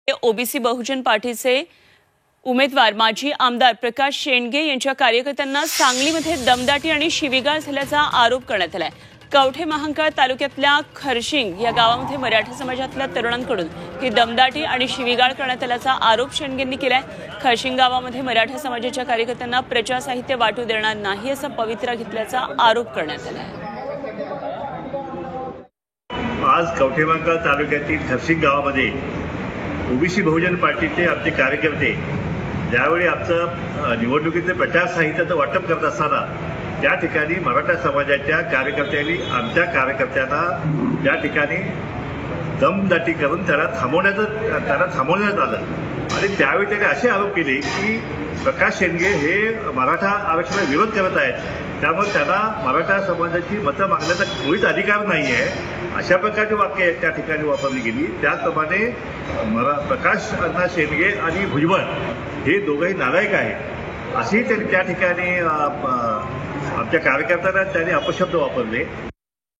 OBC बहुजन पार्टीचे उमेदवार माजी आमदार प्रकाश शेंडगे यांच्या कार्यकर्त्यांना सांगलीमध्ये दमदाटी आणि शिवीगाळ झाल्याचा आरोप करण्यात आलाय। कवठे महांकाळ तालुक्यातल्या खरशिंग या गावामध्ये मराठा समाजातल्या तरुणांकडून ही दमदाटी आणि शिवीगाळ करण्यात आल्याचा आरोप शेंडगेंनी केलाय। खरशिंग गावामध्ये मराठा समाजाच्या कार्यकर्त्यांना प्रचार साहित्य वाटू देणार नाही असा पवित्रा घेतल्याचा आरोप करण्यात आलाय। आज कवठे महांकाळ तालुक्यातील खरशिंग गावामध्ये ओबीसी बहुजन पार्टीचे आमचे कार्यकर्ते ज्यावेळी आमचं निवडणुकीचे प्रचार साहित्याचं वाटप करत असताना त्या ठिकाणी मराठा समाजाच्या कार्यकर्त्यांनी आमच्या कार्यकर्त्यांना त्या ठिकाणी दमदाटी करून त्याला थांबवण्यात आलं आणि त्यावेळी त्यांनी असे आरोप केले की प्रकाश शेंडगे हे मराठा आरक्षणाला विरोध करत आहेत, त्यामुळे त्यांना मराठा समाजाची मतं मागण्याचा कोणीच अधिकार नाही आहे, अशा प्रकारची वाक्य त्या ठिकाणी वापरली गेली। त्याचप्रमाणे प्रकाश अण्णा शेंडगे आणि भुजबळ हे दोघंही नालायक आहेत असेही त्यांनी त्या ठिकाणी आमच्या कार्यकर्त्यांना त्यांनी अपशब्द वापरले।